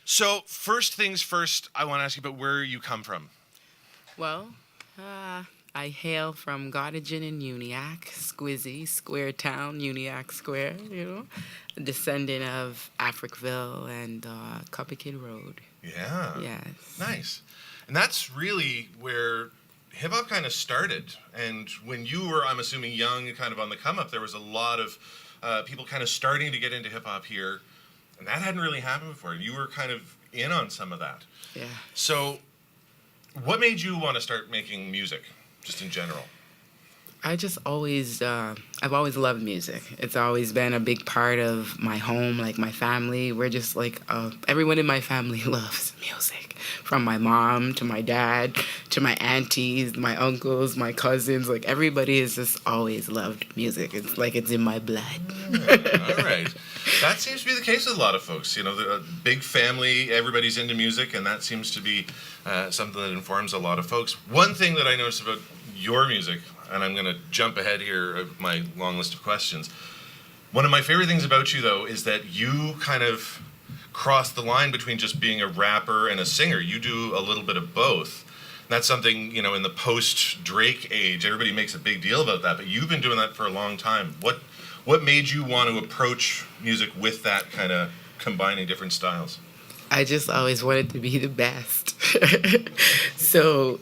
So first things first, I want to ask you about where you come from. Well, I hail from Gottingen in Uniacke, Squizzy, Square Town, Uniacke Square, a descendant of Africville and Cuppa Road. Yeah. Yes. Nice. And that's really where hip hop kind of started. And when you were, I'm assuming, young and kind of on the come up, there was a lot of people kind of starting to get into hip hop here. And that hadn't really happened before. You were kind of in on some of that. Yeah. So what made you want to start making music, just in general? I just always, I've always loved music. It's always been a big part of my home, like my family. We're just like, everyone in my family loves music. From my mom to my dad to my aunties, my uncles, my cousins. Like everybody has just always loved music. It's like it's in my blood. All right. That seems to be the case with a lot of folks. You know, the big family, everybody's into music, and that seems to be something that informs a lot of folks. One thing that I noticed about your music, and I'm going to jump ahead here of my long list of questions. One of my favorite things about you, though, is that you kind of cross the line between just being a rapper and a singer. You do a little bit of both. That's something, you know, in the post-Drake age, everybody makes a big deal about that, but you've been doing that for a long time. What made you want to approach music with that kind of combining different styles? I just always wanted to be the best. So,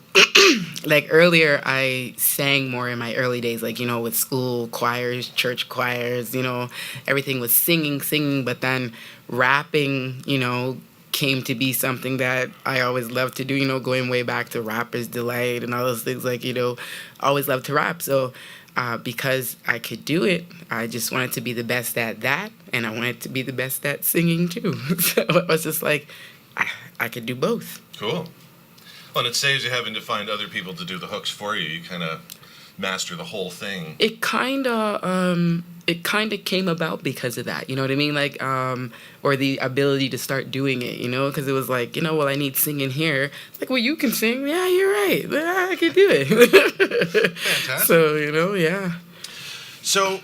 like earlier, I sang more in my early days, like, with school choirs, church choirs, everything was singing, but then rapping, came to be something that I always loved to do, going way back to Rapper's Delight and all those things, like, always loved to rap. So, because I could do it, I just wanted to be the best at that, and I wanted to be the best at singing too. So it was just like, I could do both. Cool. Well, and it saves you having to find other people to do the hooks for you. You kind of master the whole thing. It kind of came about because of that, you know what I mean? Like, or the ability to start doing it, because it was like, well, I need singing here. It's like, well, you can sing. Yeah, you're right. I can do it. Fantastic. So, yeah. So,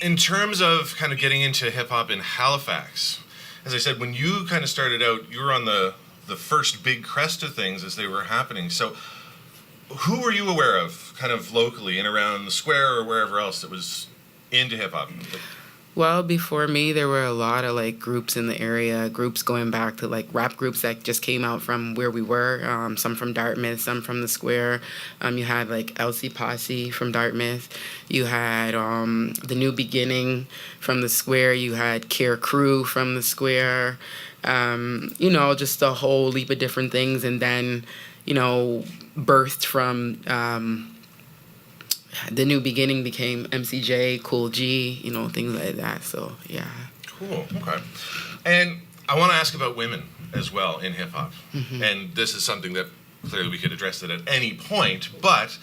in terms of kind of getting into hip-hop in Halifax, as I said, when you kind of started out, you were on the first big crest of things as they were happening. So, who were you aware of, kind of locally and around the square or wherever else that was into hip-hop? Well, before me, there were a lot of, like, groups in the area, groups going back to, like, rap groups that just came out from where we were, some from Dartmouth, some from the square. You had, like, LC Posse from Dartmouth. You had The New Beginning from the square. You had Care Crew from the square. Just a whole heap of different things. And then, birthed from... The New Beginning became MCJ, Cool G, things like that. So, yeah. Cool. Okay. And I want to ask about women as well in hip-hop. Mm-hmm. And this is something that clearly we could address it at any point. But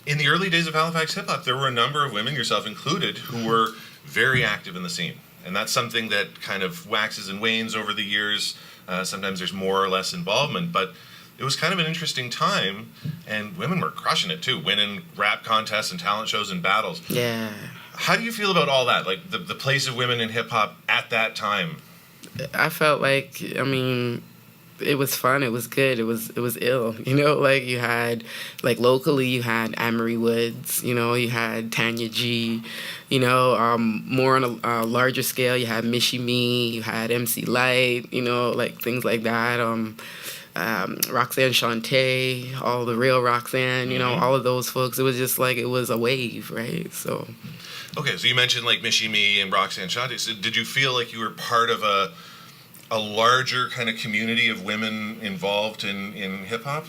in the early days of Halifax hip-hop, there were a number of women, yourself included, who were very active in the scene. And that's something that kind of waxes and wanes over the years. Sometimes there's more or less involvement. But it was kind of an interesting time, and women were crushing it too, winning rap contests and talent shows and battles. Yeah. How do you feel about all that, like the place of women in hip-hop at that time? I felt like, it was fun, it was good, it was ill, like you had, like locally you had Amory Woods, you had Tanya G, more on a larger scale you had Michie Me, you had MC Light, like things like that, Roxanne Shante, all the real Roxanne, all of those folks. It was just like, it was a wave, right? So. Okay, so you mentioned like Michie Me and Roxanne Shante. So did you feel like you were part of a larger kind of community of women involved in hip-hop?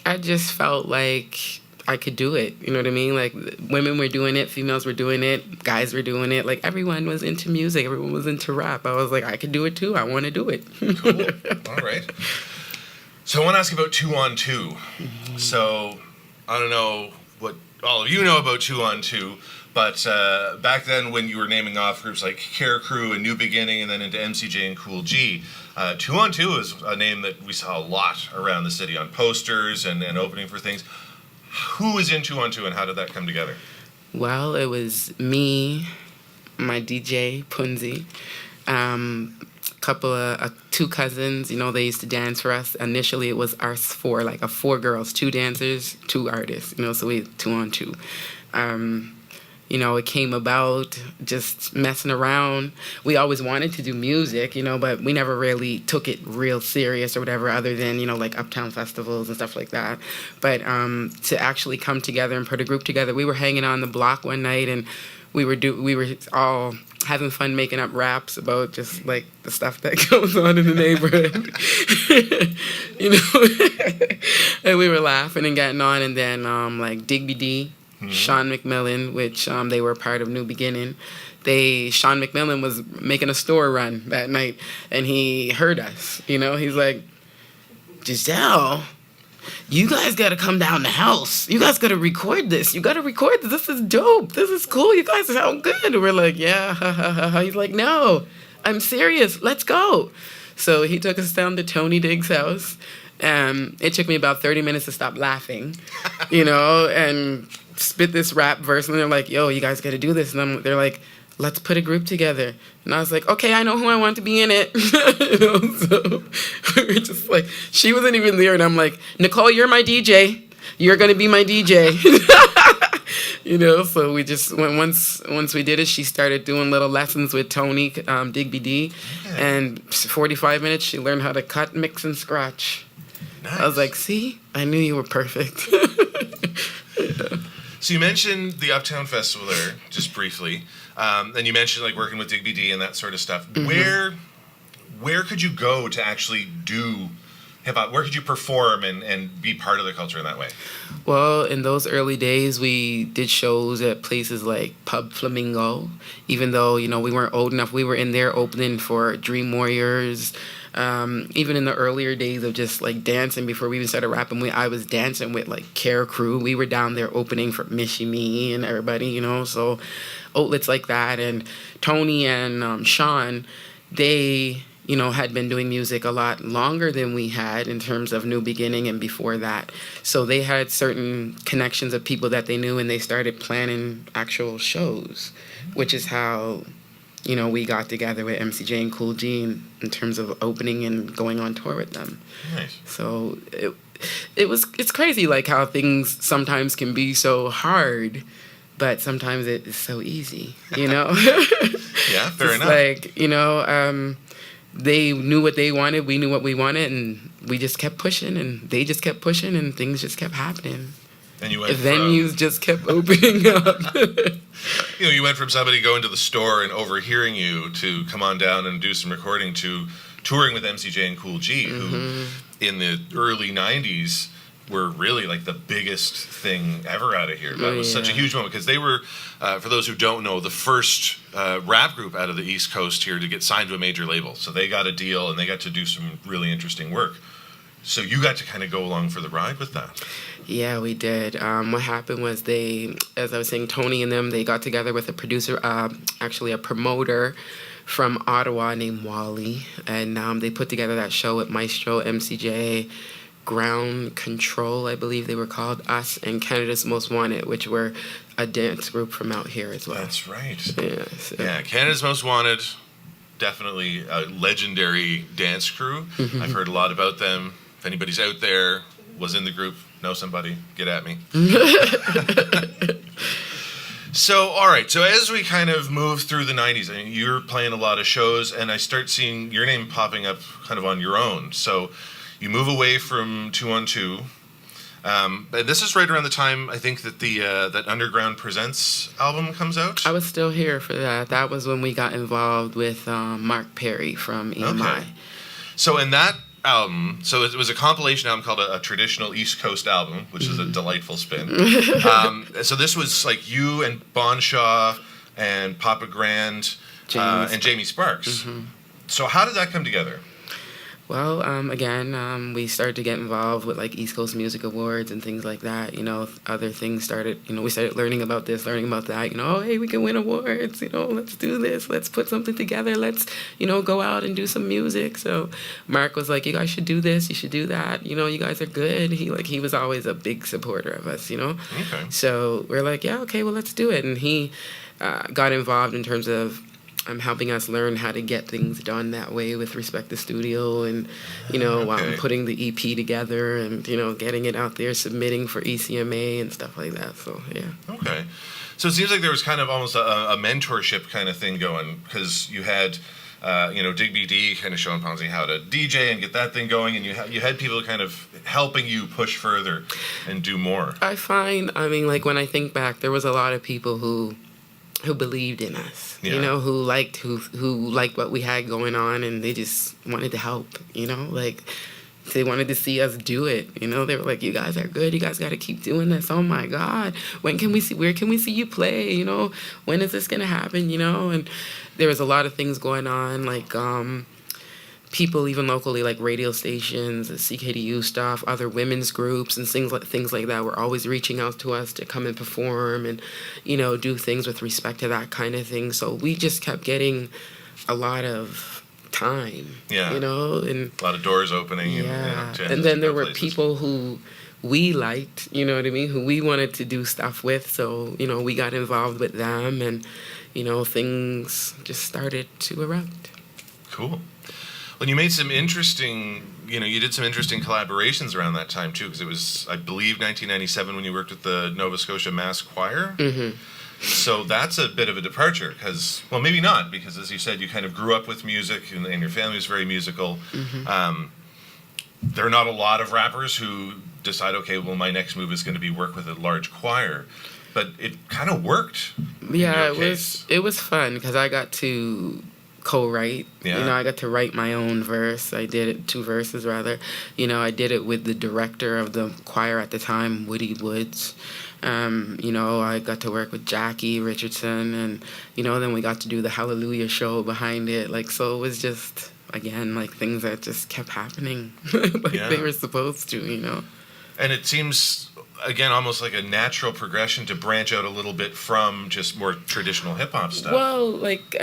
I just felt like I could do it, you know what I mean? Like, women were doing it, females were doing it, guys were doing it. Like, everyone was into music, everyone was into rap. I was like, I could do it too, I want to do it. Cool, all right. So I want to ask you about 2 on 2. Mm-hmm. So I don't know what all of you know about 2 on 2, but back then when you were naming off groups like Care Crew and New Beginning and then into MCJ and Cool G, 2 on 2 is a name that we saw a lot around the city on posters and opening for things. Who was in 2 on 2 and how did that come together? Well, it was me, my DJ, Punzi, couple of two cousins, they used to dance for us. Initially, it was us four, like 4 girls, 2 dancers, 2 artists, so we 2 on 2. It came about just messing around. We always wanted to do music, but we never really took it real serious or whatever, other than, like uptown festivals and stuff like that. But to actually come together and put a group together, we were hanging on the block one night, and we were all having fun making up raps about just like the stuff that goes on in the neighborhood, and we were laughing and getting on. And then like Digby D, Sean McMillan, which they were part of New Beginning. Sean McMillan was making a store run that night, and he heard us. He's like, Giselle, you guys got to come down the house. You guys got to record this. You got to record this. This is dope. This is cool. You guys sound good. And we're like, yeah, ha, ha, ha. He's like, no, I'm serious. Let's go. So he took us down to Tony Diggs' house. It took me about 30 minutes to stop laughing, and spit this rap verse. And they're like, yo, you guys got to do this. And they're like, let's put a group together. And I was like, okay, I know who I want to be in it. So we were just like, she wasn't even there. And I'm like, Nicole, you're my DJ. You're going to be my DJ. So we just went, once we did it, she started doing little lessons with Tony, Digby D. Yeah. And 45 minutes, she learned how to cut, mix, and scratch. Nice. I was like, see, I knew you were perfect. Yeah. So you mentioned the Uptown Festival there, just briefly. And you mentioned like working with Digby D and that sort of stuff. Mm-hmm. Where could you go to actually do hip-hop? Where could you perform and be part of the culture in that way? Well, in those early days, we did shows at places like Pub Flamingo. Even though, we weren't old enough, we were in there opening for Dream Warriors. Even in the earlier days of just like dancing, before we even started rapping, I was dancing with like Care Crew. We were down there opening for Mishy Me and everybody, so outlets like that. And Tony and Sean, they had been doing music a lot longer than we had in terms of New Beginning and before that. So they had certain connections of people that they knew, and they started planning actual shows, which is how we got together with MCJ and Cool G in terms of opening and going on tour with them. Nice. So it's crazy, like how things sometimes can be so hard, but sometimes it is so easy, Yeah, fair enough. Like, they knew what they wanted, we knew what we wanted, and we just kept pushing, and they just kept pushing, and things just kept happening. And you went venues just kept opening up. You went from somebody going to the store and overhearing you to come on down and do some recording to touring with MCJ and Cool G, who in the early 90s were really like the biggest thing ever out of here. That was such a huge moment because they were, for those who don't know, the first rap group out of the East Coast here to get signed to a major label. So they got a deal and they got to do some really interesting work. So you got to kind of go along for the ride with that. Yeah, we did. What happened was as I was saying, Tony and them, they got together with a producer, actually a promoter from Ottawa named Wally. And they put together that show with Maestro, MCJ, Ground Control, I believe they were called, us, and Canada's Most Wanted, which were a dance group from out here as well. That's right. Yeah, yeah, Canada's Most Wanted, definitely a legendary dance crew. Mm-hmm. I've heard a lot about them. If anybody's out there, was in the group, know somebody, get at me. So, all right. So as we kind of move through the 90s, I mean, you're playing a lot of shows, and I start seeing your name popping up kind of on your own. So you move away from 2 on 2. And this is right around the time, I think, that that Underground Presents album comes out. I was still here for that. That was when we got involved with Mark Perry from EMI. Okay. So in that album, so it was a compilation album called a traditional East Coast album, which is a delightful spin. So this was like you and Bonshaw and Papa Grand and Jamie Sparks. Mm-hmm. So how did that come together? Well, again, we started to get involved with like East Coast Music Awards and things like that. Other things started, we started learning about this, learning about that. Oh, hey, we can win awards. Let's do this. Let's put something together. Let's, go out and do some music. So Mark was like, you guys should do this. You should do that. You guys are good. He was always a big supporter of us, Okay. So we're like, yeah, okay, well, let's do it. And he got involved in terms of helping us learn how to get things done that way with respect to studio and, you know, Okay. putting the EP together and, you know, getting it out there, submitting for ECMA and stuff like that. So, yeah. Okay. So it seems like there was kind of almost a mentorship kind of thing going, because you had, you know, Digby D kind of showing Ponzi how to DJ and get that thing going, and you had people kind of helping you push further and do more. I find, I mean, like, when I think back, there was a lot of people who believed in us, Yeah. you know, who liked what we had going on, and they just wanted to help, you know, like, they wanted to see us do it, you know. They were like, you guys are good, you guys got to keep doing this. Oh my God, where can we see you play, you know, when is this gonna happen, you know? And there was a lot of things going on, like people even locally, like radio stations, CKDU stuff, other women's groups and things like that were always reaching out to us to come and perform and, you know, do things with respect to that kind of thing. So we just kept getting a lot of time, Yeah. you know, and A lot of doors opening. yeah. And, you know, chances And then to there go were places. people who we liked, you know what I mean, who we wanted to do stuff with. So, you know, we got involved with them, and, you know, things just started to erupt. Cool. Well, you made some interesting, you know, you did some interesting collaborations around that time too, because it was, I believe, 1997 when you worked with the Nova Scotia Mass Choir. Mm-hmm. So that's a bit of a departure, because, well, maybe not, because as you said, you kind of grew up with music, and your family was very musical. Mm-hmm. There are not a lot of rappers who decide, okay, well, my next move is going to be work with a large choir, but it kind of worked. Yeah, in your case. it was fun because I got to co-write. Yeah. You know, I got to write my own verse. I did it, 2 verses rather. You know, I did it with the director of the choir at the time, Woody Woods. You know, I got to work with Jackie Richardson, and, you know, then we got to do the Hallelujah show behind it. Like, so it was just, again, like, things that just kept happening like Yeah. they were supposed to, you know. And it seems, again, almost like a natural progression to branch out a little bit from just more traditional hip-hop stuff. Well, like,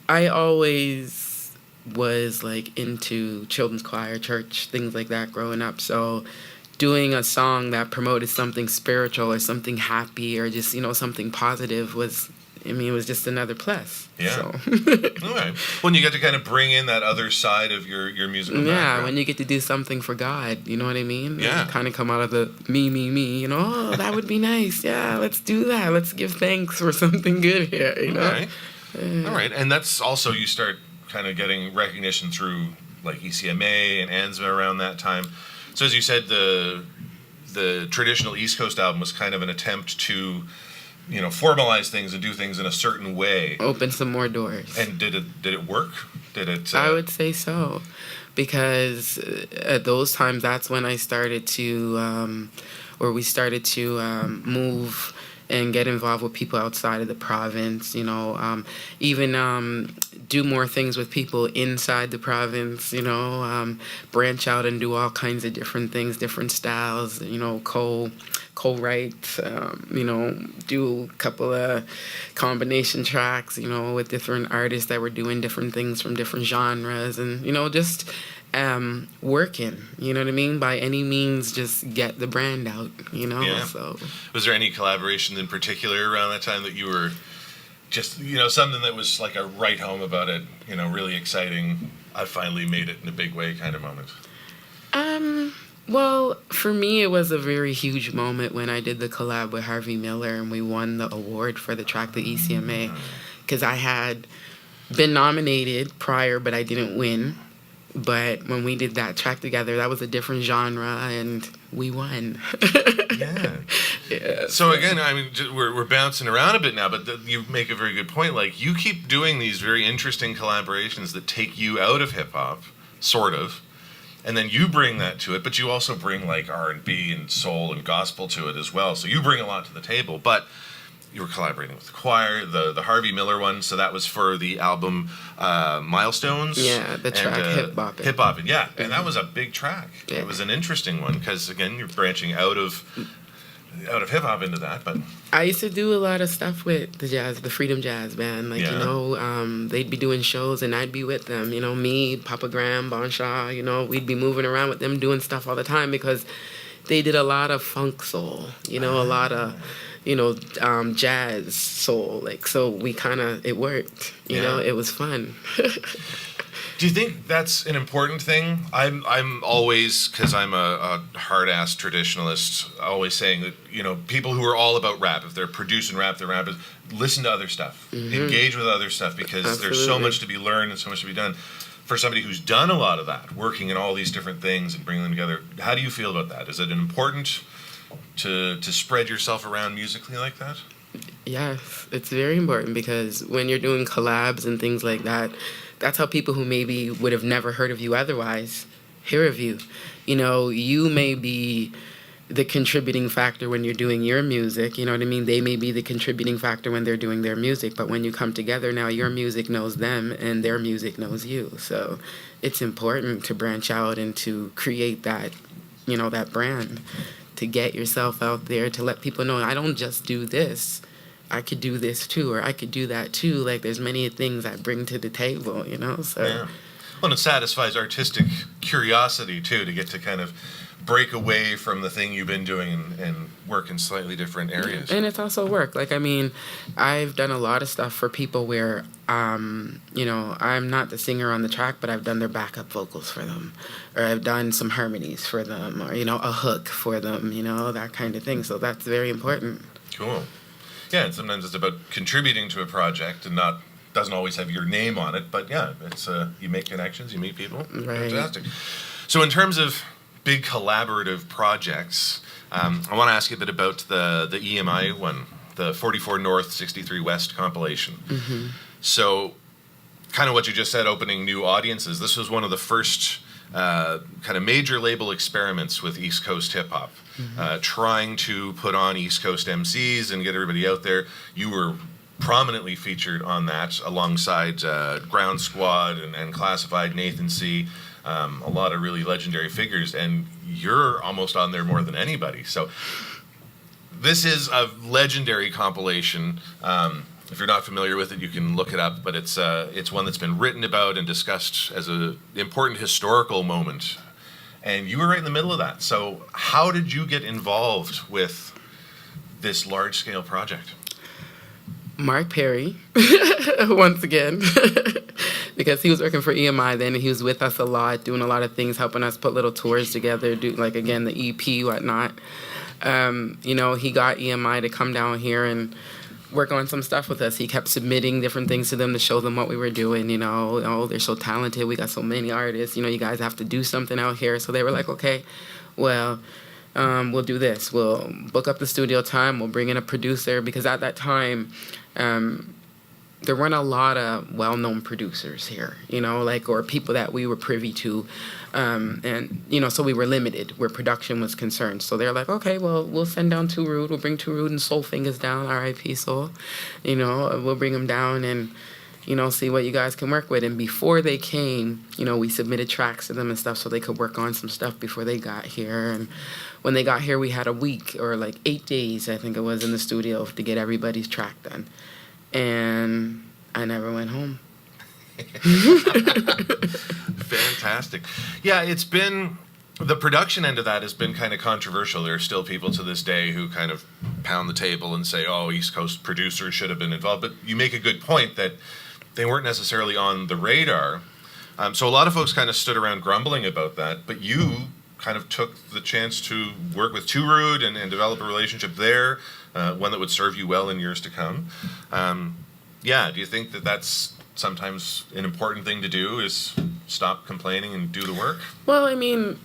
I always was, like, into children's choir, church, things like that growing up. So doing a song that promoted something spiritual or something happy or just, you know, something positive was, I mean, it was just another plus. Yeah. So. All right. Well, you get to kind of bring in that other side of your musical Yeah, background. when you get to do something for God, you know what I mean? Yeah. Kind of come out of the me, you know, oh, that would be nice. Yeah, let's do that. Let's give thanks for something good here, you know? All right. All right. And that's also, you start kind of getting recognition through, like, ECMA and ANSMA around that time. So as you said, the traditional East Coast album was kind of an attempt to, you know, formalize things and do things in a certain way. Open some more doors. And did it work? Did it? I would say so, because at those times, that's when I started to, or we started to move and get involved with people outside of the province, you know, even do more things with people inside the province, you know, branch out and do all kinds of different things, different styles, you know, co-write, you know, do a couple of combination tracks, you know, with different artists that were doing different things from different genres, and, you know, just working, you know what I mean? By any means, just get the brand out, you know? Yeah. So. Was there any collaboration in particular around that time that you were just, you know, something that was like a write home about it, you know, really exciting, I finally made it in a big way kind of moment? Well, for me, it was a very huge moment when I did the collab with Harvey Miller and we won the award for the track, the ECMA, because I had been nominated prior, but I didn't win. But when we did that track together, that was a different genre, and we won. Yeah. Yeah. So again, I mean, we're bouncing around a bit now, but you make a very good point. Like, you keep doing these very interesting collaborations that take you out of hip hop, sort of, and then you bring that to it. But you also bring, like, R&B and soul and gospel to it as well. So you bring a lot to the table. But you were collaborating with the choir, the Harvey Miller one. So that was for the album Milestones. Yeah, the track Hip Boppin'. Hip Boppin', yeah, and that was a big track. Yeah. It was an interesting one because, again, you're branching out of hip hop into that. But I used to do a lot of stuff with the Freedom Jazz Band. Like, Yeah. you know, they'd be doing shows and I'd be with them. You know, me, Papa Graham, Bon Shaw, you know, we'd be moving around with them doing stuff all the time because they did a lot of funk soul, you know, a lot of, jazz, soul. Like, so we kind of, it worked. You know, it was fun. Do you think that's an important thing? I'm always, because I'm a hard-ass traditionalist, always saying that, people who are all about rap, if they're producing rap, they're rappers, listen to other stuff. Engage with other stuff, because there's so much to be learned and so much to be done. For somebody who's done a lot of that, working in all these different things and bringing them together, how do you feel about that? Is it important to spread yourself around musically like that? Yes, it's very important, because when you're doing collabs and things like that, that's how people who maybe would have never heard of you otherwise hear of you. You may be the contributing factor when you're doing your music, you know what I mean? They may be the contributing factor when they're doing their music, but when you come together, now your music knows them and their music knows you. So it's important to branch out and to create that, that brand, to get yourself out there, to let people know, I don't just do this. I could do this too, or I could do that too. Like, there's many things I bring to the table, so. Yeah. Well, it satisfies artistic curiosity too, to get to kind of break away from the thing you've been doing and work in slightly different areas. And it's also work. Like, I mean, I've done a lot of stuff for people where, I'm not the singer on the track, but I've done their backup vocals for them, or I've done some harmonies for them, or, a hook for them, that kind of thing. So that's very important. Cool. Yeah, and sometimes it's about contributing to a project and doesn't always have your name on it, but yeah, it's you make connections, you meet people. Right. Fantastic. So in terms of big collaborative projects, I want to ask you a bit about the EMI one, the 44 North, 63 West compilation. Mm-hmm. So kind of what you just said, opening new audiences. This was one of the first kind of major label experiments with East Coast hip-hop. Trying to put on East Coast MCs and get everybody out there. You were prominently featured on that alongside Ground Squad and Classified, Nathan C., a lot of really legendary figures, and you're almost on there more than anybody. So this is a legendary compilation. If you're not familiar with it, you can look it up, but it's one that's been written about and discussed as an important historical moment. And you were right in the middle of that. So how did you get involved with this large-scale project? Mark Perry, once again, because he was working for EMI then, and he was with us a lot, doing a lot of things, helping us put little tours together, do, like, again, the EP, whatnot. He got EMI to come down here and work on some stuff with us. He kept submitting different things to them to show them what we were doing, they're so talented, we got so many artists, you guys have to do something out here. So they were like, okay, well, we'll do this. We'll book up the studio time, we'll bring in a producer, because at that time, there weren't a lot of well-known producers here, or people that we were privy to. So we were limited where production was concerned. So they're like, okay, well, we'll send down Too Rude. We'll bring Too Rude and Soul Fingers down, R.I.P. Soul. We'll bring them down and, see what you guys can work with. And before they came, we submitted tracks to them and stuff so they could work on some stuff before they got here. And when they got here, we had a week or like 8 days, I think it was, in the studio to get everybody's track done. And I never went home. Fantastic. Yeah, it's been, the production end of that has been kind of controversial. There are still people to this day who kind of pound the table and say, oh, East Coast producers should have been involved. But you make a good point that they weren't necessarily on the radar. So a lot of folks kind of stood around grumbling about that, but you kind of took the chance to work with Too Rude and develop a relationship there, one that would serve you well in years to come. Do you think that that's sometimes an important thing to do, is stop complaining and do the work? Well, I mean,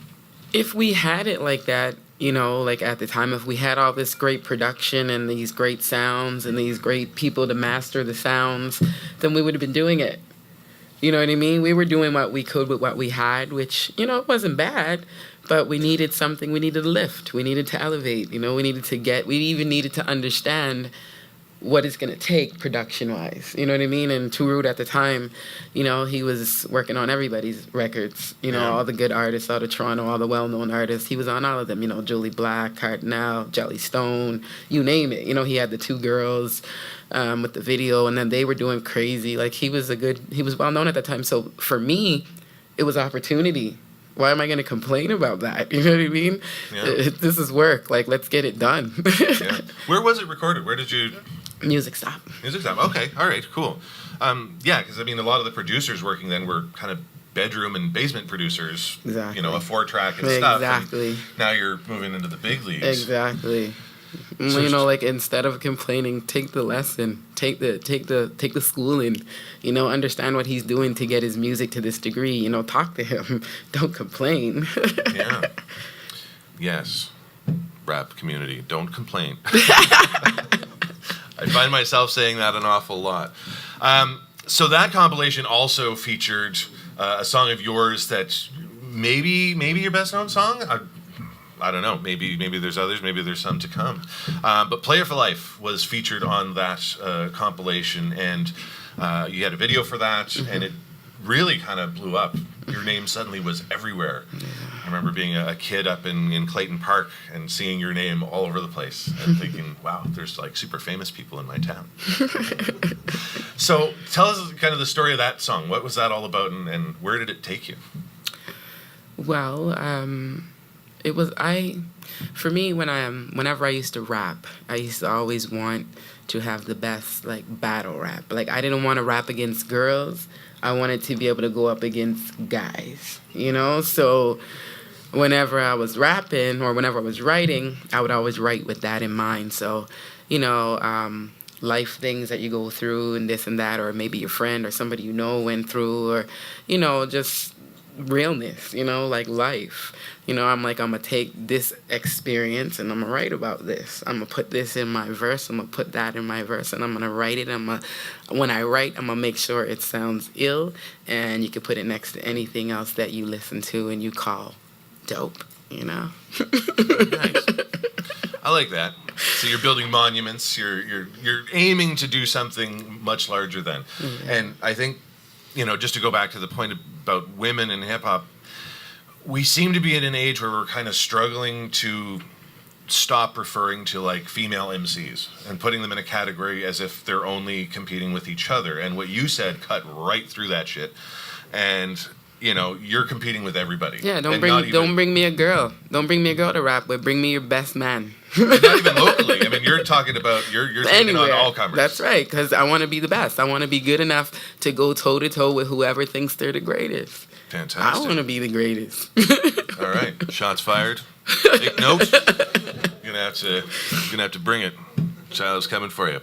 if we had it like that, like at the time, if we had all this great production and these great sounds and these great people to master the sounds, then we would have been doing it. You know what I mean? We were doing what we could with what we had, which, it wasn't bad, but we needed something. We needed a lift. We needed to elevate. We even needed to understand what it's going to take production-wise, you know what I mean? And Too Rude at the time, he was working on everybody's records, all the good artists out of Toronto, all the well-known artists. He was on all of them, Jully Black, Kardinal, Jelly Stone, you name it. He had the two girls with the video, and then they were doing crazy. Like, he was well-known at that time. So for me, it was opportunity. why am I going to complain about that? You know what I mean? Yeah. This is work. Like, let's get it done. Yeah. Where was it recorded? Where did you... Music Stop. Music Stop. Okay. All right. Cool. Yeah, because, I mean, a lot of the producers working then were kind of bedroom and basement producers. Exactly. You know, a 4-track and stuff. Exactly. And now you're moving into the big leagues. Exactly. So You know, like, instead of complaining, take the lesson, take the schooling, you know, understand what he's doing to get his music to this degree, you know, talk to him, don't complain. Yeah. Yes. Rap community, don't complain. I find myself saying that an awful lot. So that compilation also featured a song of yours that maybe your best known song. I don't know. Maybe there's others. Maybe there's some to come. But "Playa For Life" was featured on that compilation, and you had a video for that, and it really kind of blew up. Your name suddenly was everywhere. I remember being a kid up in Clayton Park and seeing your name all over the place and thinking, wow, there's like super famous people in my town. So tell us kind of the story of that song. What was that all about, and where did it take you? Well, it was for me whenever I used to rap, I used to always want to have the best like battle rap. Like I didn't want to rap against girls. I wanted to be able to go up against guys, you know? So whenever I was rapping or whenever I was writing, I would always write with that in mind. So, you know, life things that you go through and this and that, or maybe your friend or somebody you know went through, or, you know, just realness, you know, like life. You know, I'm going to take this experience and I'm going to write about this. I'm going to put this in my verse. I'm going to put that in my verse, and I'm going to write it. When I write, I'm going to make sure it sounds ill, and you can put it next to anything else that you listen to and you call dope, you know? Nice. I like that. So you're building monuments. You're aiming to do something much larger than. Yeah. And I think, you know, just to go back to the point about women in hip hop, we seem to be at an age where we're kind of struggling to stop referring to like female MCs and putting them in a category as if they're only competing with each other. And what you said cut right through that shit. And you know, you're competing with everybody. Yeah, don't bring me a girl. Don't bring me a girl to rap with. Bring me your best man. And not even locally. I mean, you're talking about you're taking on all comers. That's right, because I want to be the best. I want to be good enough to go toe to toe with whoever thinks they're the greatest. Fantastic. I want to be the greatest. All right, shots fired. Take note. You're gonna have to bring it. ShyLuv's coming for you.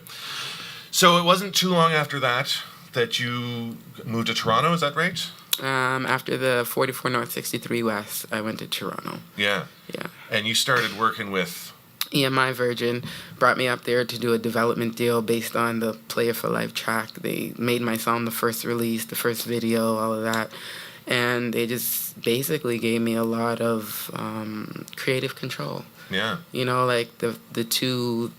So it wasn't too long after that you moved to Toronto. Is that right? After the 44 North 63 West, I went to Toronto. Yeah. Yeah. And you started working with EMI Virgin brought me up there to do a development deal based on the Playa For Life track. They made my song the first release, the first video, all of that. And they just basically gave me a lot of creative control. Yeah. You know, like the two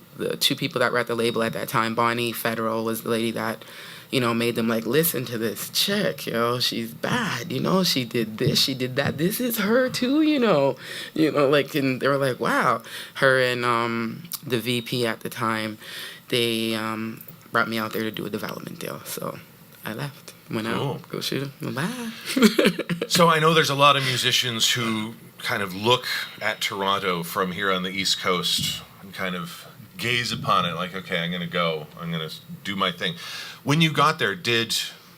people that were at the label at that time, Bonnie Federal was the lady that, you know, made them like, listen to this chick, you know, she's bad, you know, she did this, she did that, this is her too, you know, like, and they were like, wow. Her and the VP at the time, they brought me out there to do a development deal, so I left. Went out, go shoot him. Bye. So I know there's a lot of musicians who kind of look at Toronto from here on the East Coast and kind of gaze upon it like, okay, I'm going to do my thing. When you got there, did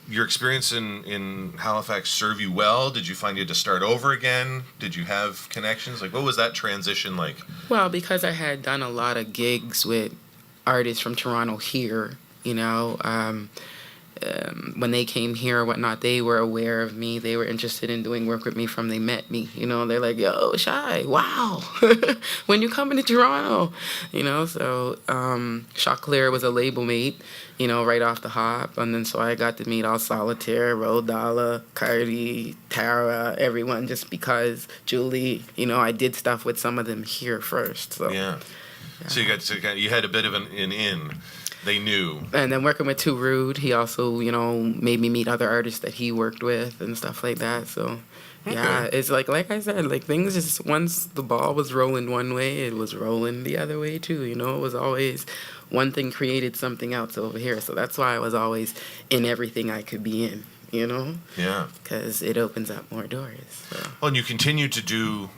your experience in Halifax serve you well? Did you find you had to start over again? Did you have connections? Like, what was that transition like? Well, because I had done a lot of gigs with artists from Toronto here, you know, when they came here or whatnot, they were aware of me. They were interested in doing work with me from they met me. You know, they're like, yo, Shy, wow, when you coming to Toronto? You know, so Choclair was a label mate, you know, right off the hop. And then so I got to meet all Solitaire, Roll Dollar, Cardi, Tara, everyone, just because Jully, you know, I did stuff with some of them here first. So yeah. So you had a bit of an in. They knew. And then working with Too Rude, he also, you know, made me meet other artists that he worked with and stuff like that. So, yeah, it's like I said, like things just, once the ball was rolling one way, it was rolling the other way too. You know, it was always one thing created something else over here. So that's why I was always in everything I could be in. you know? Yeah. Because it opens up more doors. So. Well, and you continued to do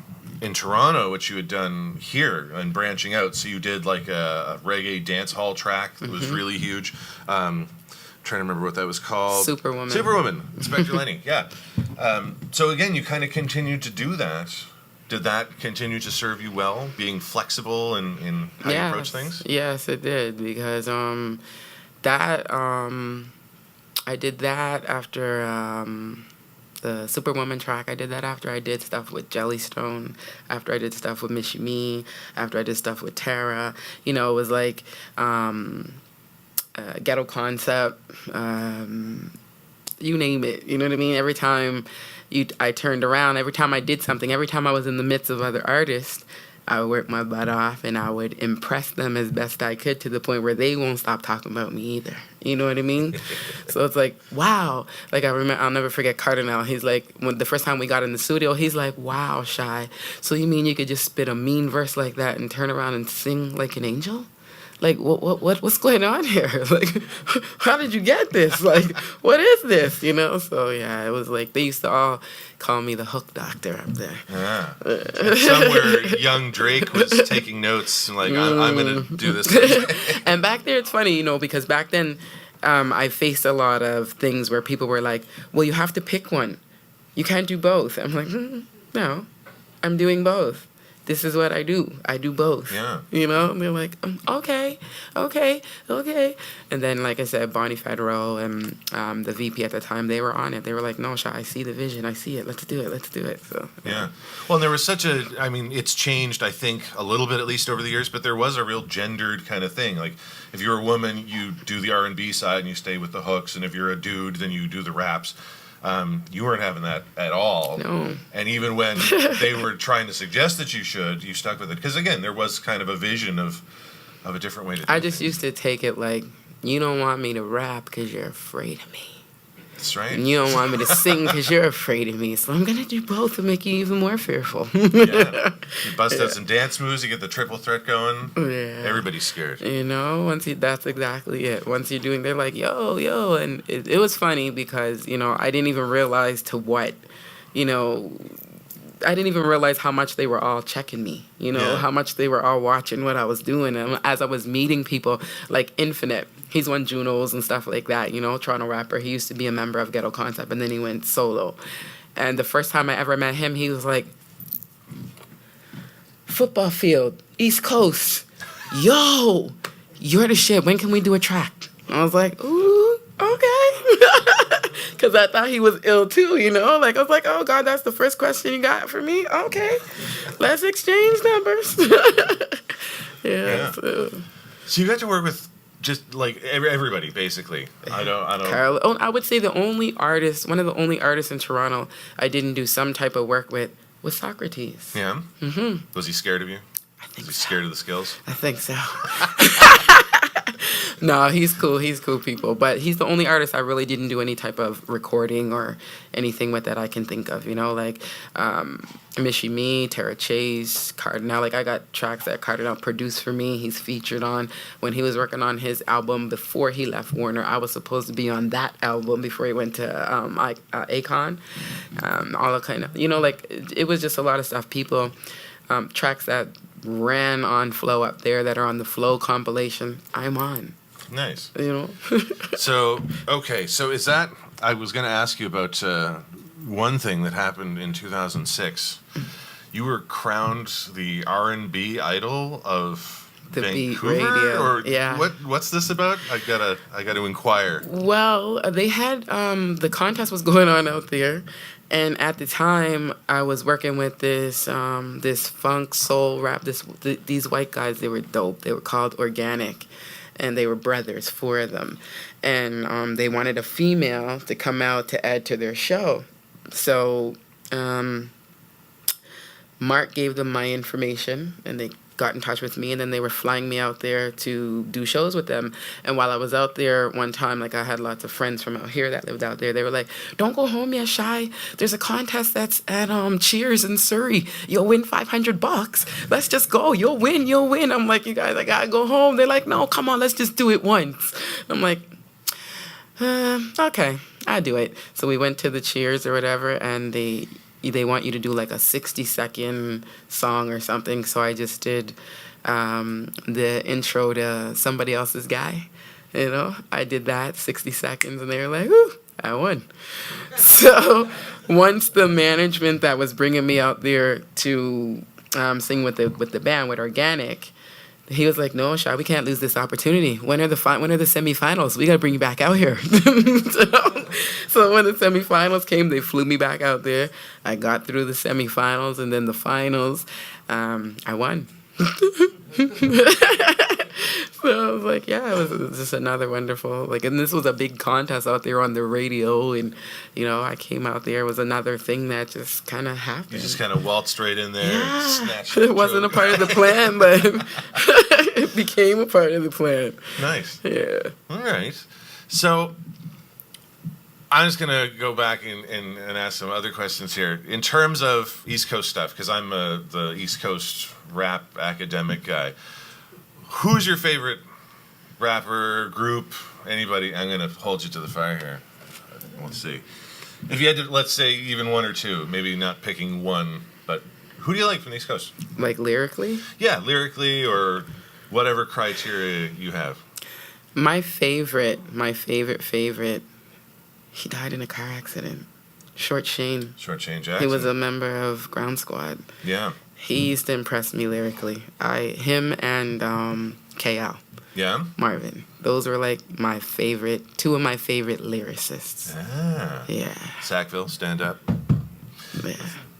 in Toronto what you had done here and branching out. So you did like a reggae dance hall track that was really huge. Trying to remember what that was called. Superwoman. Inspector Lenny. Yeah. So again, you kind of continued to do that. Did that continue to serve you well, being flexible in how you approach things? Yes, it did, because that I did that after the Superwoman track. I did that after I did stuff with Jellystone, after I did stuff with Miss Me, after I did stuff with Tara. You know, it was like Ghetto Concept, you name it. You know what I mean? Every time I turned around, every time I did something, every time I was in the midst of other artists, I would work my butt off and I would impress them as best I could to the point where they won't stop talking about me either. You know what I mean? So it's like, wow. Like I'll never forget Kardinal. He's like, when the first time we got in the studio, he's like, wow, Shy. So you mean you could just spit a mean verse like that and turn around and sing like an angel? Like, what's going on here? Like, how did you get this? Like, what is this? You know? So, yeah, it was like, they used to all call me the hook doctor up there. Yeah. Somewhere young Drake was taking notes, and like, I'm going to do this. And back there, it's funny, you know, because back then, I faced a lot of things where people were like, well, you have to pick one. You can't do both. I'm like, no, I'm doing both. This is what I do. I do both. Yeah. You know? And they're like, okay. And then, like I said, Bonnie Federal and the VP at the time, they were on it. They were like, no, Sha, I see the vision. I see it. Let's do it. So, yeah. Well, and there was it's changed, I think, a little bit at least over the years, but there was a real gendered kind of thing. Like, if you're a woman, you do the R&B side and you stay with the hooks, and if you're a dude, then you do the raps. You weren't having that at all. No. And even when they were trying to suggest that you should, you stuck with it. Because, again, there was kind of a vision of a different way to do I just things. used to take it like, you don't want me to rap because you're afraid of me. That's right. And you don't want me to sing because you're afraid of me. So I'm going to do both to make you even more fearful. Yeah. You bust out some dance moves, you get the triple threat going. Yeah. Everybody's scared. You know, that's exactly it. Once you're doing, they're like, yo. And it was funny because, you know, I didn't even realize I didn't even realize how much they were all checking me, you know, how much they were all watching what I was doing. And as I was meeting people, like Infinite, he's won Junos and stuff like that, you know, Toronto rapper. He used to be a member of Ghetto Concept, and then he went solo. And the first time I ever met him, he was like, football field, East Coast, yo, you're the shit. When can we do a track? And I was like, ooh, okay. Because I thought he was ill too, you know? Like, I was like, oh, God, that's the first question you got for me? Okay. Let's exchange numbers. Yeah. So you got to work with just, like, everybody, basically. I don't... Carl, I would say one of the only artists in Toronto I didn't do some type of work with was Socrates. Yeah? Mm-hmm. Was he scared of you? I think Was he scared of the skills? I think so. No, he's cool. He's cool people. But he's the only artist I really didn't do any type of recording or anything with that I can think of, you know? Like, Miss Me, Tara Chase, Kardinal. Like, I got tracks that Kardinal produced for me. He's featured on. When he was working on his album before he left Warner, I was supposed to be on that album before he went to Akon. All the kind of, you know, like, it was just a lot of stuff. People, tracks that ran on Flow up there that are on the Flow compilation, I'm on. Nice. You know? So is that, I was going to ask you about one thing that happened in 2006. You were crowned the R&B idol of the Vancouver? Beat Radio. Or yeah. What's this about? I gotta inquire. Well, they had, the contest was going on out there. And at the time, I was working with this funk soul rap. These white guys, they were dope. They were called Organic, and they were brothers, 4 of them. And they wanted a female to come out to add to their show. So Mark gave them my information, and they got in touch with me, and then they were flying me out there to do shows with them. And while I was out there one time, like, I had lots of friends from out here that lived out there. They were like, don't go home yet, Shy. There's a contest that's at Cheers in Surrey. You'll win $500. Let's just go. You'll win. I'm like, you guys, I gotta go home. They're like, no, come on, let's just do it once. I'm like, okay. I do it. So we went to the Cheers or whatever, and they want you to do like a 60-second song or something. So I just did the intro to Somebody Else's Guy. You know, I did that 60 seconds, and they were like, "Whoo, I won." So once the management that was bringing me out there to sing with the band with Organic, he was like, "No, Shy, we can't lose this opportunity. When are the semifinals? We got to bring you back out here." So when the semifinals came, they flew me back out there. I got through the semifinals, and then the finals, I won. So I was like, yeah, it was just another wonderful, like, and this was a big contest out there on the radio, and, you know, I came out there. It was another thing that just kind of happened. You just kind of waltzed right in there and snatched it wasn't a part of the plan, but it became a part of the plan. Nice. Yeah. All right. So I'm just going to go back and ask some other questions here. In terms of East Coast stuff, because I'm the East Coast rap academic guy, who's your favorite rapper, group, anybody? I'm going to hold you to the fire here. Let's see. If you had to, let's say, even one or two, maybe not picking one, but who do you like from the East Coast? Like lyrically? Yeah, lyrically or whatever criteria you have. My favorite, he died in a car accident. Short Shane. Short Shane Jackson. He was a member of Ground Squad. Yeah. He used to impress me lyrically. Him and KL. Yeah? Marvin. Those were like two of my favorite lyricists. Ah. Yeah. Sackville, stand up. Yeah.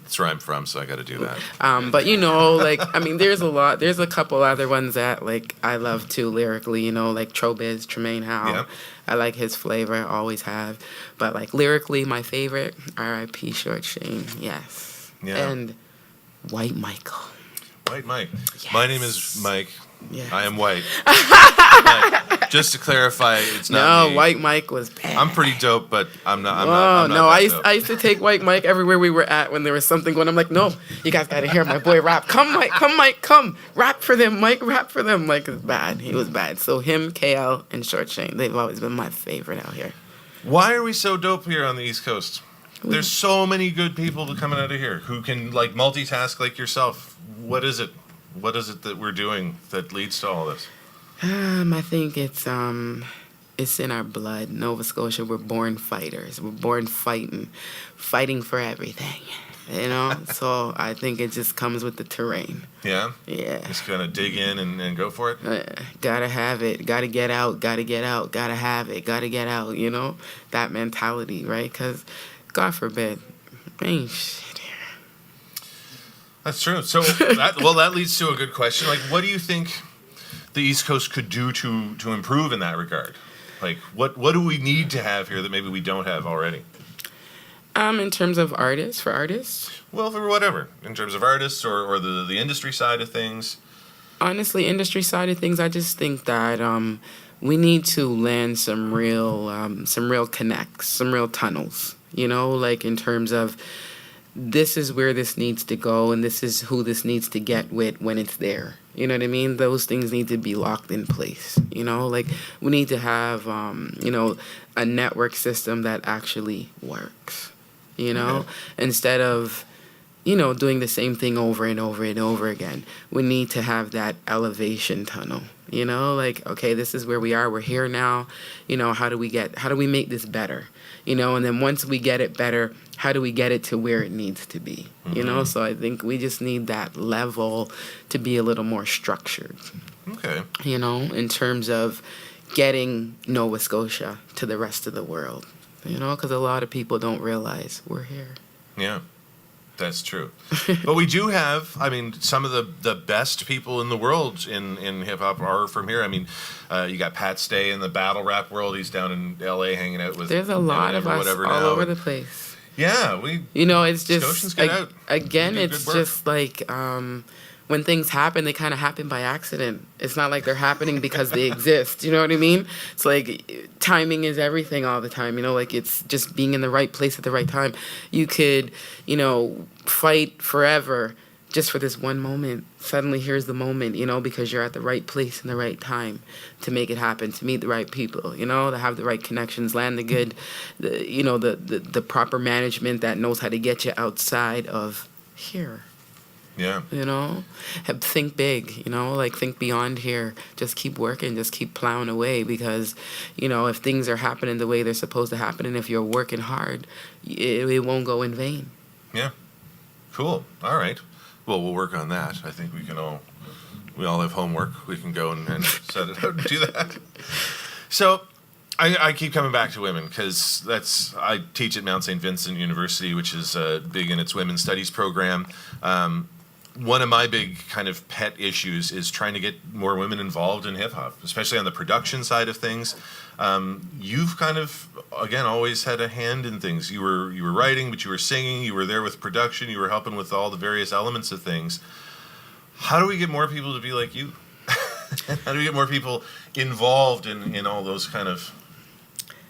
That's where I'm from, so I got to do that. But you know, like, I mean, there's a couple other ones that like I love too lyrically, you know, like Trobiz, Tremaine Howe. Yeah. I like his flavor, I always have. But like lyrically, my favorite, R.I.P. Short Shane, yes. Yeah. And White Michael. White Mike. Yes. My name is Mike. Yes. I am white. Like, just to clarify, it's not me. White Mike was bad. I'm pretty dope, but I'm not. I used to take White Mike everywhere we were at when there was something going. I'm like, no, you guys got to hear my boy rap. Come, Mike, come. Rap for them, Mike, rap for them. Mike is bad. He was bad. So him, KL, and Short Shane, they've always been my favorite out here. Why are we so dope here on the East Coast? There's so many good people coming out of here who can like multitask like yourself. What is it? What is it that we're doing that leads to all this? I think it's in our blood. Nova Scotia, we're born fighters. We're born fighting for everything. You know, so I think it just comes with the terrain. Yeah? Yeah. Just kind of dig in and go for it? Gotta have it. Gotta get out. Gotta get out. Gotta have it. Gotta get out. You know, that mentality, right? Because, God forbid, ain't shit here. That's true. So, that leads to a good question. Like, what do you think the East Coast could do to improve in that regard? Like, what do we need to have here that maybe we don't have already? In terms of artists. Well, for whatever. In terms of artists or the industry side of things. Honestly, industry side of things, I just think that we need to land some real connects, some real tunnels. You know, like in terms of this is where this needs to go and this is who this needs to get with when it's there. You know what I mean? Those things need to be locked in place. You know, like we need to have, a network system that actually works. You know, instead of, doing the same thing over and over and over again. We need to have that elevation tunnel. You know, like, okay, this is where we are. We're here now. You know, how do we make this better? You know, and then once we get it better, how do we get it to where it needs to be? Mm-hmm. You know, so I think we just need that level to be a little more structured. Okay. You know, in terms of getting Nova Scotia to the rest of the world. You know, because a lot of people don't realize we're here. Yeah, that's true. But we do have, some of the best people in the world in hip-hop are from here. You got Pat Stay in the battle rap world. He's down in L.A. hanging out with There's a lot of us all over the place. Yeah, it's just, Scotians get out. Again, it's just like... when things happen, they kind of happen by accident. It's not like they're happening because they exist. You know what I mean? It's like timing is everything all the time. You know, like it's just being in the right place at the right time. You could, fight forever just for this one moment. Suddenly here's the moment, you know, because you're at the right place in the right time to make it happen, to meet the right people, you know, to have the right connections, land the good, the proper management that knows how to get you outside of here. Yeah. You know, think big, you know, like think beyond here. Just keep working, just keep plowing away, because, you know, if things are happening the way they're supposed to happen, and if you're working hard, it won't go in vain. Yeah. Cool. All right. Well, we'll work on that. I think we all have homework. We can go and set it out and do that. So I keep coming back to women because I teach at Mount St. Vincent University, which is big in its women's studies program. One of my big kind of pet issues is trying to get more women involved in hip hop, especially on the production side of things. You've kind of, again, always had a hand in things. You were writing, but you were singing. You were there with production. You were helping with all the various elements of things. How do we get more people to be like you? How do we get more people involved in all those kind of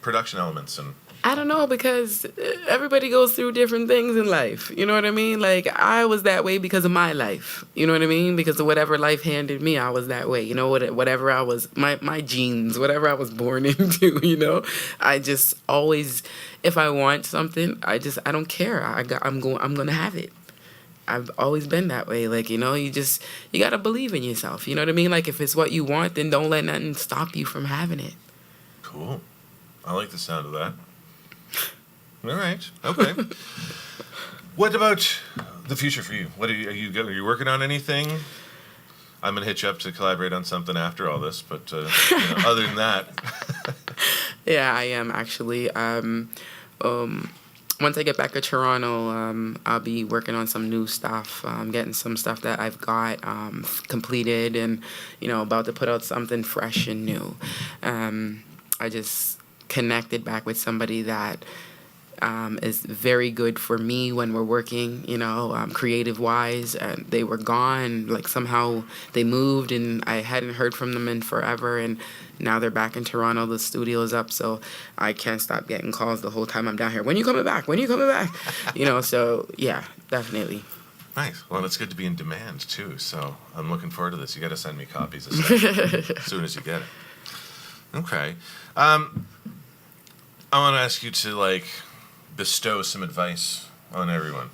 production elements? And I don't know, because everybody goes through different things in life. You know what I mean? Like, I was that way because of my life. You know what I mean? Because of whatever life handed me, I was that way. You know, whatever I was, my genes, whatever I was born into, you know? I just always, if I want something, I don't care. I'm going to have it. I've always been that way. Like, you know, you got to believe in yourself. You know what I mean? Like, if it's what you want, then don't let nothing stop you from having it. Cool. I like the sound of that. All right. Okay. What about the future for you? What are you working on anything? I'm gonna hit you up to collaborate on something after all this, but you know, other than that. Yeah, I am actually. Once I get back to Toronto, I'll be working on some new stuff, getting some stuff that I've got completed, and, you know, about to put out something fresh and new. I just connected back with somebody that is very good for me when we're working, you know, creative-wise. And they were gone, like somehow they moved, and I hadn't heard from them in forever, and now they're back in Toronto. The studio is up, so I can't stop getting calls the whole time I'm down here. When are you coming back? When are you coming back? You know, so yeah, definitely. Nice. Well, it's good to be in demand, too, so I'm looking forward to this. You got to send me copies of stuff as soon as you get it. Okay. I want to ask you to, like, bestow some advice on everyone,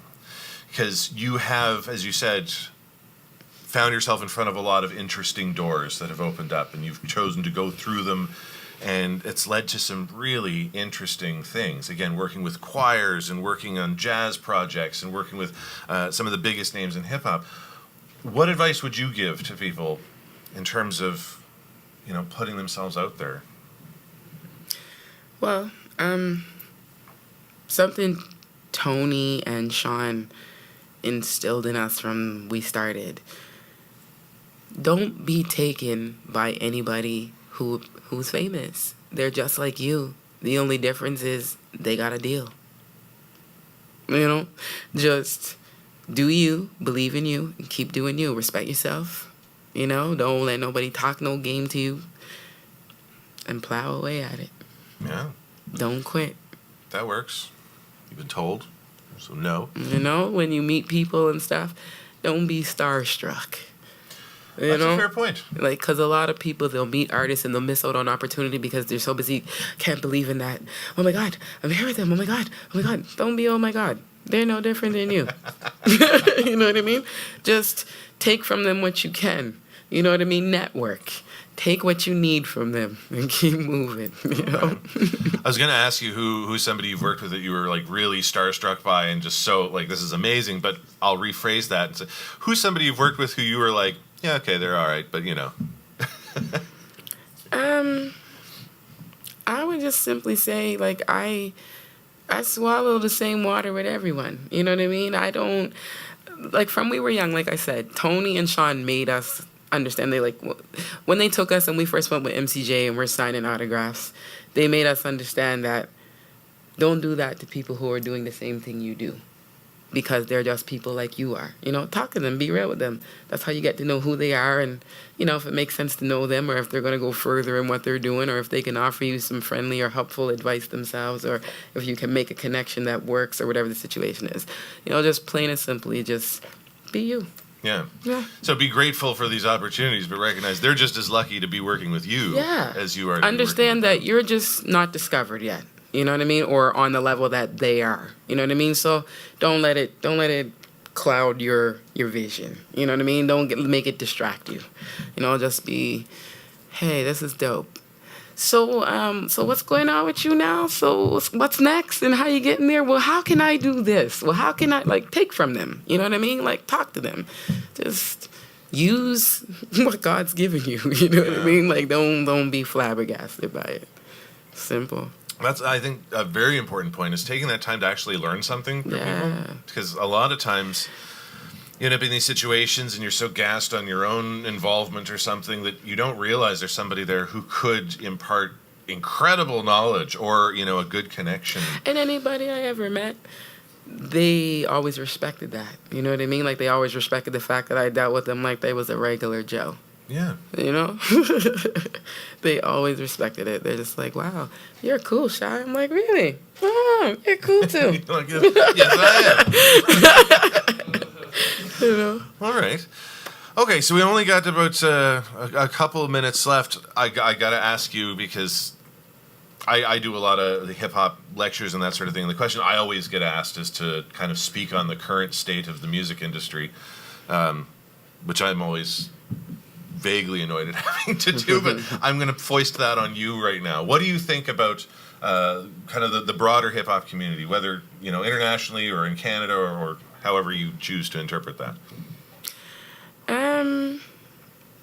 because you have, as you said, found yourself in front of a lot of interesting doors that have opened up, and you've chosen to go through them, and it's led to some really interesting things. Again, working with choirs and working on jazz projects and working with some of the biggest names in hip-hop. What advice would you give to people in terms of, you know, putting themselves out there? Well, something Tony and Sean instilled in us from we started. Don't be taken by anybody who's famous. They're just like you. The only difference is they got a deal. You know? Just do you, believe in you, and keep doing you. Respect yourself. You know? Don't let nobody talk no game to you. And plow away at it. Yeah. Don't quit. That works. You've been told, so no. You know, when you meet people and stuff, don't be starstruck. That's a fair point. Like, because a lot of people, they'll meet artists and they'll miss out on opportunity because they're so busy, can't believe in that. Oh my God, I'm here with them. Oh my God. Don't be oh my God. They're no different than you. You know what I mean? Just take from them what you can. You know what I mean? Network. Take what you need from them and keep moving, you know? I was going to ask you who's somebody you've worked with that you were, like, really starstruck by and just so, like, this is amazing, but I'll rephrase that and say, who's somebody you've worked with who you were like, yeah, okay, they're all right, but, you know. I would just simply say, like, I swallow the same water with everyone, you know what I mean? I don't, like, from we were young, like I said, Tony and Sean made us understand. They, like, when they took us and we first went with MCJ and we're signing autographs, they made us understand that don't do that to people who are doing the same thing you do, because they're just people like you are. You know, talk to them, be real with them. That's how you get to know who they are, and, you know, if it makes sense to know them, or if they're going to go further in what they're doing, or if they can offer you some friendly or helpful advice themselves, or if you can make a connection that works, or whatever the situation is. You know, just plain and simply, just be you. Yeah. Yeah. So be grateful for these opportunities, but recognize they're just as lucky to be working with you as you are. To Understand that you're just not discovered yet. You know what I mean? Or on the level that they are. You know what I mean? So don't let it cloud your vision. You know what I mean? Don't make it distract you. You know, just be, hey, this is dope. So what's going on with you now? So what's next and how you getting there? Well, how can I do this? Well, how can I take from them? You know what I mean? Like talk to them. Just use what God's given you. You know what I mean? Like don't be flabbergasted by it. Simple. That's, I think, a very important point is taking that time to actually learn something from people. Because a lot of times you end up in these situations and you're so gassed on your own involvement or something that you don't realize there's somebody there who could impart incredible knowledge or, a good connection. And anybody I ever met, they always respected that. You know what I mean? Like, they always respected the fact that I dealt with them like they was a regular Joe. Yeah. You know? They always respected it. They're just like, wow, you're cool, Shy. I'm like, really? Oh, you're cool, too. Like, yes, I am. You know? All right. Okay, so we only got about a couple of minutes left. I got to ask you, because I do a lot of the hip-hop lectures and that sort of thing. And the question I always get asked is to kind of speak on the current state of the music industry, which I'm always vaguely annoyed at having to do, but I'm going to foist that on you right now. What do you think about kind of the broader hip-hop community, whether, internationally or in Canada or however you choose to interpret that?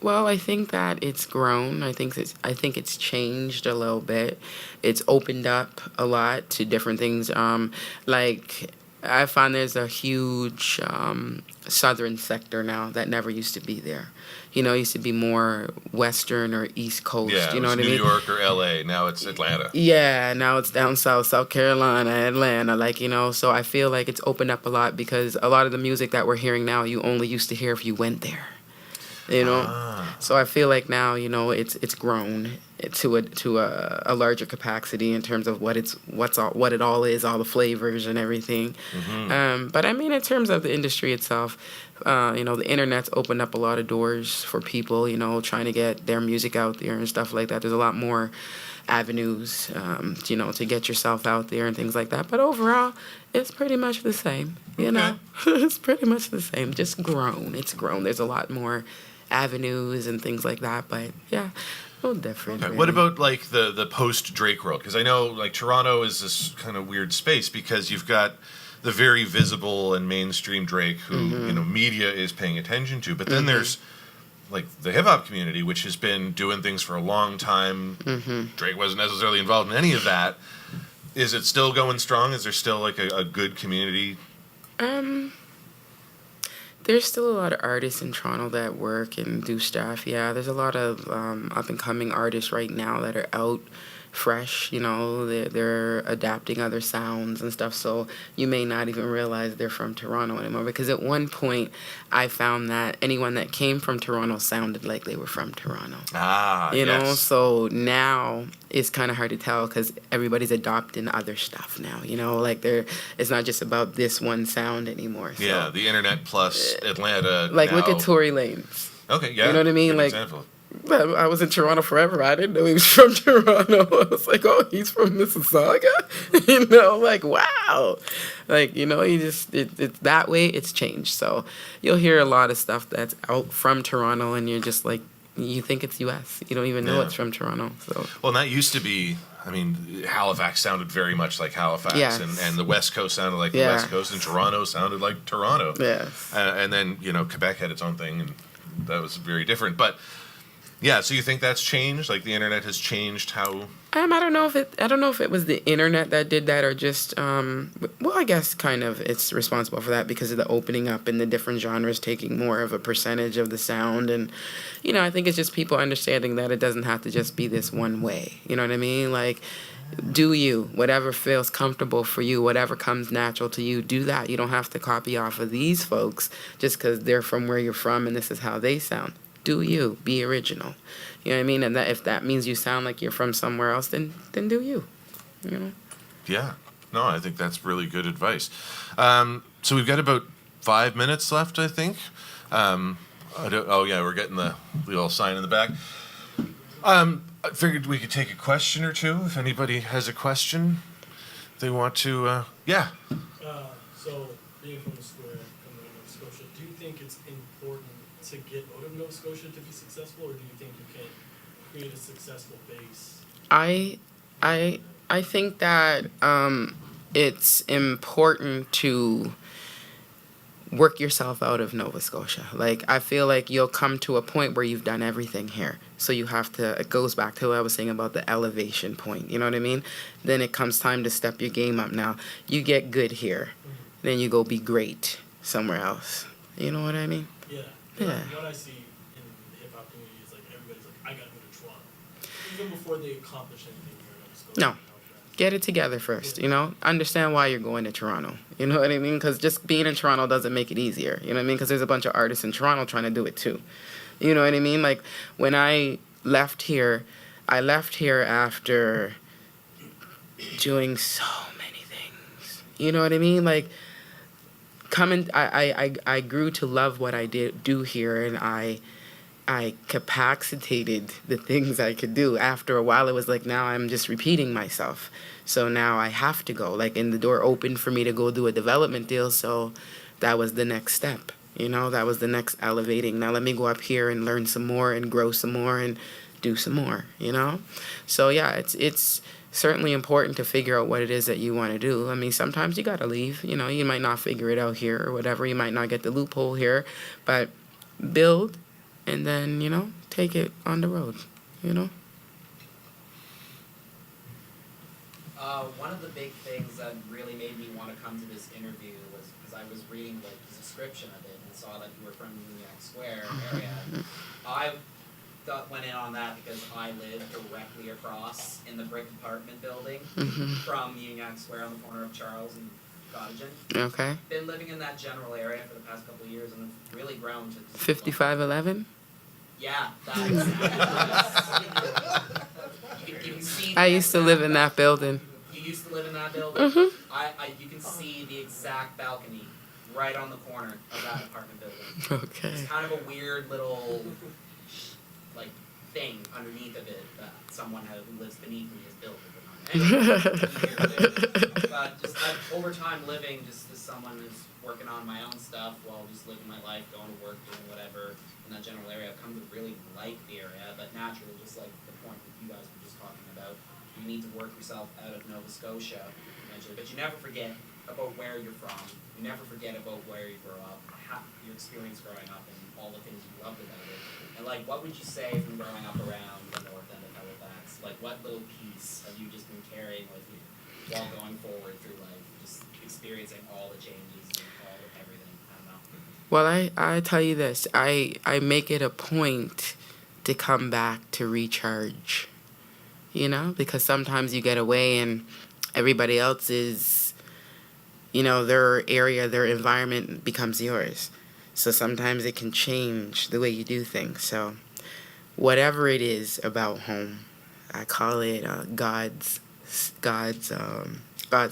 Well, I think that it's grown. I think it's changed a little bit. It's opened up a lot to different things. Like, I find there's a huge southern sector now that never used to be there. It used to be more Western or East Coast. Yeah, you know what I mean? New York or L.A. Now it's Atlanta. Yeah, now it's down south, South Carolina, Atlanta. So I feel like it's opened up a lot because a lot of the music that we're hearing now, you only used to hear if you went there. So I feel like now, it's grown to a larger capacity in terms of what it all is, all the flavors and everything. Mm-hmm. But I mean, in terms of the industry itself, the internet's opened up a lot of doors for people, trying to get their music out there and stuff like that. There's a lot more avenues, to get yourself out there and things like that. But overall, it's pretty much the same, It's pretty much the same, just grown. It's grown. There's a lot more avenues and things like that, but yeah, a little different. Okay. Really. What about like the post Drake world? Because I know like Toronto is this kind of weird space because you've got the very visible and mainstream Drake who media is paying attention to, but then there's like the hip hop community, which has been doing things for a long time. Drake wasn't necessarily involved in any of that. Is it still going strong? Is there still like a good community? There's still a lot of artists in Toronto that work and do stuff. Yeah, there's a lot of up-and-coming artists right now that are out fresh. They're adapting other sounds and stuff. So you may not even realize they're from Toronto anymore. Because at one point, I found that anyone that came from Toronto sounded like they were from Toronto. You know, so now it's kind of hard to tell because everybody's adopting other stuff now. It's not just about this one sound anymore. So. Yeah, the internet plus Atlanta. Like, now. look at Tory Lanez. Okay, yeah. You know what I mean? Good like. Example. I was in Toronto forever. I didn't know he was from Toronto. I was like, oh, he's from Mississauga? Wow. It's that way it's changed. So you'll hear a lot of stuff that's out from Toronto, and you're just like, you think it's U.S. You don't even know it's from Toronto. So. Well, and that used to be, Halifax sounded very much like Halifax, yes. and the West Coast sounded like the West Coast, and Toronto sounded like Toronto. Yes. And then, Quebec had its own thing, and that was very different. But yeah, so you think that's changed? Like the internet has changed how? I don't know if it was the internet that did that or just I guess kind of it's responsible for that because of the opening up and the different genres taking more of a percentage of the sound, and I think it's just people understanding that it doesn't have to just be this one way. You know what I mean? Like, do you, whatever feels comfortable for you, whatever comes natural to you, do that. You don't have to copy off of these folks just because they're from where you're from and this is how they sound. Do you. Be original. You know what I mean? And that if that means you sound like you're from somewhere else, then do you. Yeah. No, I think that's really good advice. So we've got about 5 minutes left, I think. We're getting the little sign in the back. I figured we could take a question or two if anybody has a question they want to. So, being from the square, coming out of Nova Scotia, do you think it's important to get out of Nova Scotia to be successful, or do you think you can create a successful base? I think that it's important to work yourself out of Nova Scotia. Like, I feel like you'll come to a point where you've done everything here. So you have to, it goes back to what I was saying about the elevation point, you know what I mean? Then it comes time to step your game up now. You get good here, then you go be great somewhere else. You know what I mean? Yeah. Yeah. What I see in the hip-hop community is, like, everybody's like, I gotta go to Toronto. Even before they accomplish anything here in Nova Scotia. No. Get it together first, you know? Understand why you're going to Toronto. You know what I mean? Because just being in Toronto doesn't make it easier. You know what I mean? Because there's a bunch of artists in Toronto trying to do it too. You know what I mean? Like, when I left here after doing so many things. You know what I mean? Like, I grew to love what I do here, and I capacitated the things I could do. After a while, it was like, now I'm just repeating myself. So now I have to go. Like, and the door opened for me to go do a development deal, so that was the next step. You know, that was the next elevating. Now let me go up here and learn some more and grow some more and do some more, you know? So yeah, it's certainly important to figure out what it is that you want to do. I mean, sometimes you got to leave. You know, you might not figure it out here or whatever. You might not get the loophole here, but build and then, you know, take it on the road, you know? One of the big things that really made me want to come to this interview was because I was reading like the description of it and saw that you were from the Uniacke Square area. I went in on that because I live directly across in the brick apartment building from Uniacke Square on the corner of Charles and Cottagen. Okay. Been living in that general area for the past couple of years and have really grown to 5511? Yeah, that exactly. You can see. I used to live in that building. You used to live in that building? You can see the exact balcony right on the corner of that apartment building. Okay. It's kind of a weird little, like, thing underneath of it that someone who lives beneath me has built at the time. Anyway, but just over time living just as someone who's working on my own stuff while just living my life, going to work, doing whatever in that general area, I've come to really like the area, but naturally, just like the point that you guys were just talking about, you need to work yourself out of Nova Scotia eventually, but you never forget about where you're from. You never forget about where you grew up, your experience growing up, and all the things you loved about it. And like, what would you say from growing up around the north end of Halifax? Like, what little piece have you just been carrying with you while going forward through life, just experiencing all the changes and all of everything? I don't know. Well, I tell you this, I make it a point to come back to recharge, you know, because sometimes you get away and everybody else is, you know, their area, their environment becomes yours. So sometimes it can change the way you do things. So whatever it is about home, I call it God's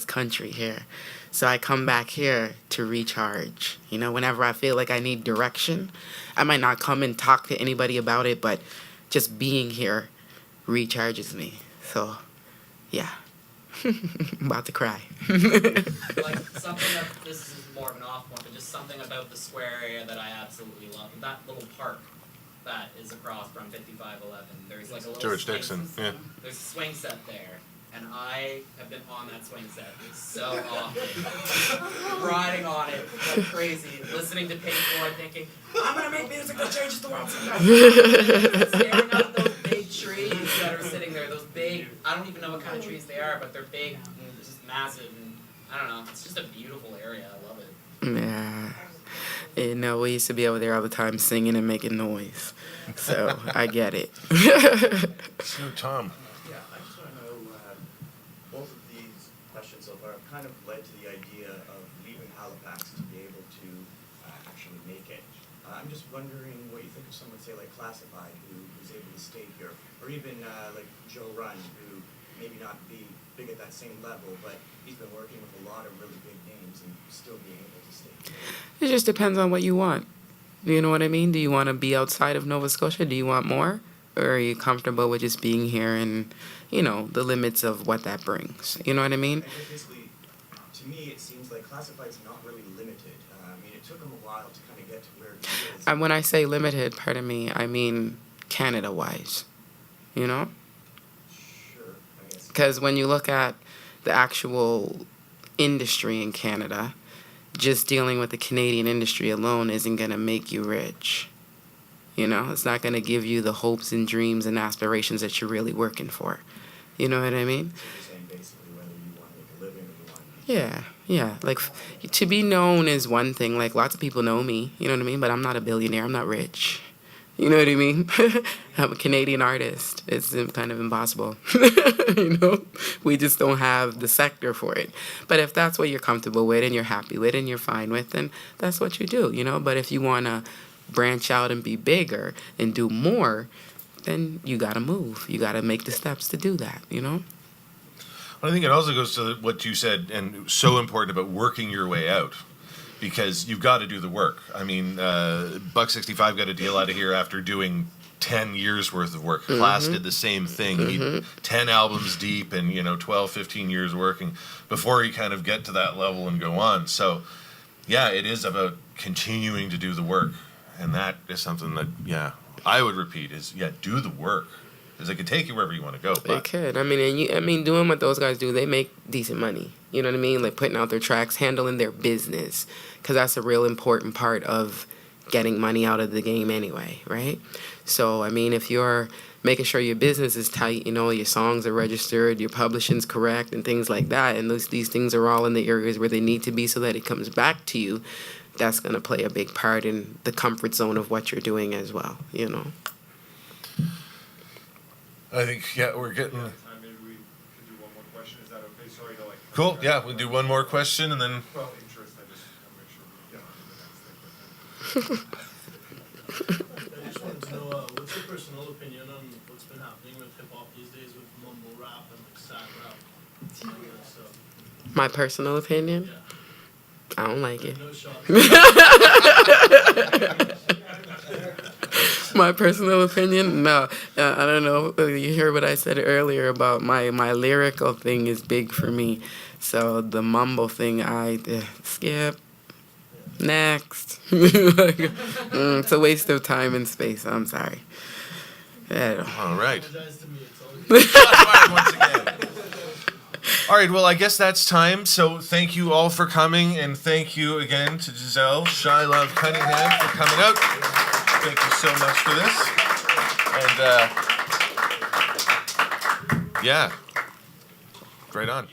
country here. So I come back here to recharge. You know, whenever I feel like I need direction, I might not come and talk to anybody about it, but just being here recharges me. So, yeah. I'm about to cry. Like, something that, this is more of an off point, but just something about the square area that I absolutely love. That little park that is across from 5511. There's like a little George swing Dixon, set. yeah. There's a swing set there. And I have been on that swing set so often. Riding on it like crazy. Listening to Pink Floyd thinking, I'm going to make music that changes the world someday. Staring up at those big trees that are sitting there. Those big, I don't even know what kind of trees they are, but they're big and just massive. And I don't know. It's just a beautiful area. I love it. Yeah. You know, we used to be over there all the time singing and making noise. So I get it. So, Tom. Yeah, I just want to know, both of these questions so far have kind of led to the idea of leaving Halifax to be able to actually make it. I'm just wondering what you think of someone, say, like Classified, who was able to stay here, or even like Joe Run, who maybe not be big at that same level, but he's been working with a lot of really big names and still being able to stay. It just depends on what you want. You know what I mean? Do you want to be outside of Nova Scotia? Do you want more? Or are you comfortable with just being here and, you know, the limits of what that brings? You know what I mean? I guess basically, to me, it seems like Classified's not really limited. I mean, it took him a while to kind of get to where he is. And when I say limited, pardon me, I mean Canada-wise, you know? Sure, I guess. Because when you look at the actual industry in Canada, just dealing with the Canadian industry alone isn't going to make you rich. You know, it's not going to give you the hopes and dreams and aspirations that you're really working for. You know what I mean? So you're saying basically whether you want to make a living or you want to... Yeah. Like, to be known is one thing. Like, lots of people know me, you know what I mean? But I'm not a billionaire. I'm not rich. You know what I mean? I'm a Canadian artist. It's kind of impossible. You know? We just don't have the sector for it. But if that's what you're comfortable with and you're happy with and you're fine with, then that's what you do, you know? But if you want to branch out and be bigger and do more, then you got to move. You got to make the steps to do that, you know? Well, I think it also goes to what you said, and so important about working your way out, because you've got to do the work. I mean, Buck 65 got a deal out of here after doing 10 years worth of work. Class did the same thing. He 10 albums deep and, 12, 15 years working before he kind of get to that level and go on. So, yeah, it is about continuing to do the work. And that is something that, I would repeat is, do the work. Because it could take you wherever you want to go. It could. I mean, doing what those guys do, they make decent money. You know what I mean? Like putting out their tracks, handling their business. Because that's a real important part of getting money out of the game anyway, right? So, I mean, if you're making sure your business is tight, your songs are registered, your publishing's correct, and things like that, and these things are all in the areas where they need to be so that it comes back to you, that's going to play a big part in the comfort zone of what you're doing as well, I think, we're getting... Maybe we could do one more question. Is that okay? Sorry to Cool, we'll do one more question and then... Well, interest, I just want to make sure we get on to the next thing. I just wanted to know, what's your personal opinion on what's been happening with hip-hop these days with mumble rap and like sad rap? So, My personal opinion? yeah. I don't like it. No shot. My personal opinion? No. I don't know. You heard what I said earlier about my lyrical thing is big for me. So the mumble thing, I skip. Next. It's a waste of time and space. I'm sorry. All right. Apologize to me, it's all Shots fired once again. All right, well, I guess that's time. So thank you all for coming, and thank you again to Giselle, ShyLuv Cunningham for coming out. Thank you so much for this. And, right on.